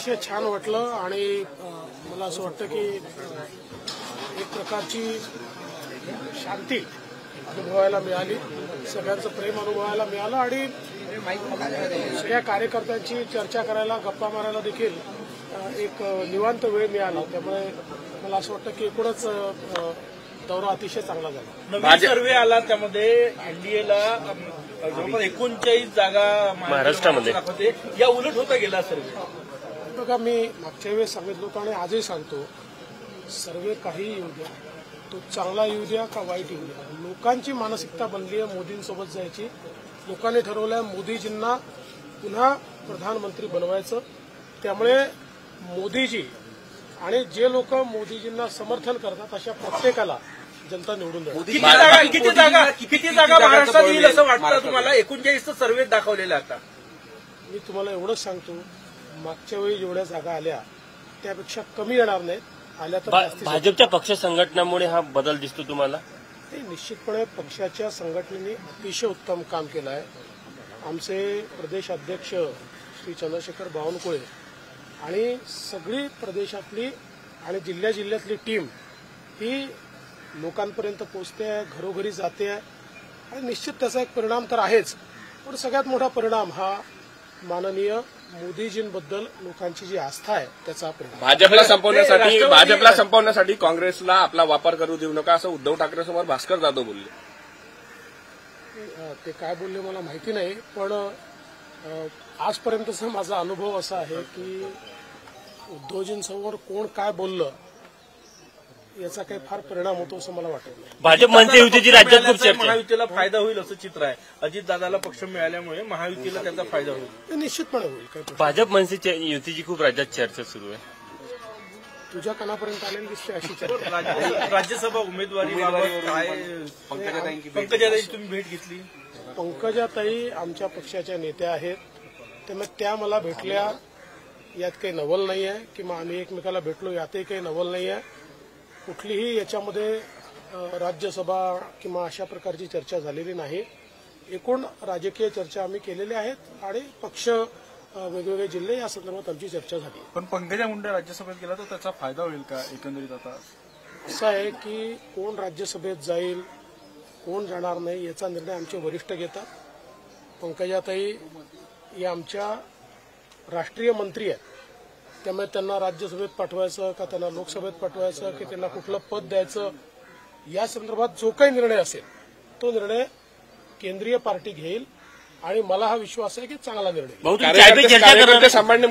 अतिशय छान वाटलं आणि मला असं वाटतं की एक प्रकारची शांती अनुभवायला मिळाली, सगळ्यांचं प्रेम अनुभवायला मिळालं आणि सगळ्या कार्यकर्त्यांची चर्चा करायला, गप्पा मारायला देखील एक निवांत वेळ मिळाला। त्यामुळे मला असं वाटतं की एकूणच दौरा अतिशय चांगला झाला। नवीन सर्वे आला, त्यामध्ये एनडीएला जवळपास 39 जागा महाराष्ट्रामध्ये दाखवते, या उलट होता गेला सर्वे। बघा, मी मागच्या वेळेस सांगितलं होतं आणि आजही सांगतो, सर्वे काही येऊ द्या, तो चांगला येऊ द्या का वाईट येऊ द्या, लोकांची मानसिकता बनली आहे मोदींसोबत जायची। लोकांनी ठरवलं मोदीजींना पुन्हा प्रधानमंत्री बनवायचं। त्यामुळे मोदीजी आणि जे लोक मोदीजींना समर्थन करतात अशा प्रत्येकाला जनता निवडून देणार। किती जागा महाराष्ट्रात येईल असं वाटतं तुम्हाला? 39 सर्वे दाखवलेला आता। मी तुम्हाला एवढंच सांगतो, मागच्या वेळी जेवढ्या जागा आल्या त्यापेक्षा कमी येणार नाहीत, आल्या तर भाजपच्या पक्ष संघटनामुळे हा बदल दिसतो तुम्हाला? ते निश्चितपणे पक्षाच्या संघटनेने अतिशय उत्तम काम केलं आहे। आमचे प्रदेश अध्यक्ष श्री चंद्रशेखर बावनकुळे आणि सगळी प्रदेशातली आणि जिल्ह्यातली टीम ही लोकांपर्यंत पोहोचते आहे, घरोघरी जाते आहे आणि निश्चित त्याचा एक परिणाम तर आहेच, पण सगळ्यात मोठा परिणाम हा माननीय मोदीजींबद्दल लोकांची जी आस्था आहे त्याचा परिणाम। भाजपला संपवण्यासाठी काँग्रेसला आपला वापर करू देऊ नका असं उद्धव ठाकरे समोर भास्कर जाधव बोलले। ते काय बोलले मला माहिती नाही, पण आजपर्यंतचा माझा अनुभव असा आहे की उद्धवजींसमोर कोण काय बोललं याचा काही फार परिणाम होतो असं मला वाटत नाही। भाजप म्हणते युतीची राज्यात खूप चर्चा, महायुतीला फायदा होईल असं चित्र आहे। अजितदादाला पक्ष मिळाल्यामुळे महायुतीला त्याचा फायदा होईल, ते निश्चितपणे होईल। भाजप म्हणते युतीची खूप राज्यात चर्चा सुरू आहे, तुझ्या कानापर्यंत आलेली दिसते अशी चर्चा। राज्यसभा उमेदवारी पंकजाताई तुम्ही भेट घेतली? पंकजाताई आमच्या पक्षाच्या नेत्या आहेत, त्यामुळे त्या मला भेटल्या यात काही नवल नाही आहे, किंवा आम्ही एकमेकाला भेटलो यातही काही नवल नाही आहे। कुठलीही याच्यामध्ये राज्यसभा किंवा अशा प्रकारची चर्चा झालेली नाही। एकूण राजकीय चर्चा आम्ही केलेल्या आहेत आणि पक्ष वेगवेगळे जिल्हे या संदर्भात आमची चर्चा झाली। पण पंकजा मुंडे राज्यसभेत गेला तर त्याचा फायदा होईल का एकंदरीत? आता असं आहे की कोण राज्यसभेत जाईल, कोण जाणार नाही याचा निर्णय आमचे वरिष्ठ घेतात। पंकजाताई या आमच्या राष्ट्रीय मंत्री आहेत, त्यामुळे त्यांना राज्यसभेत पाठवायचं का त्यांना लोकसभेत पाठवायचं की त्यांना कुठलं पद द्यायचं या संदर्भात जो काही निर्णय असेल तो निर्णय केंद्रीय पार्टी घेईल आणि मला हा विश्वास आहे की चांगला निर्णय। सांभाळणे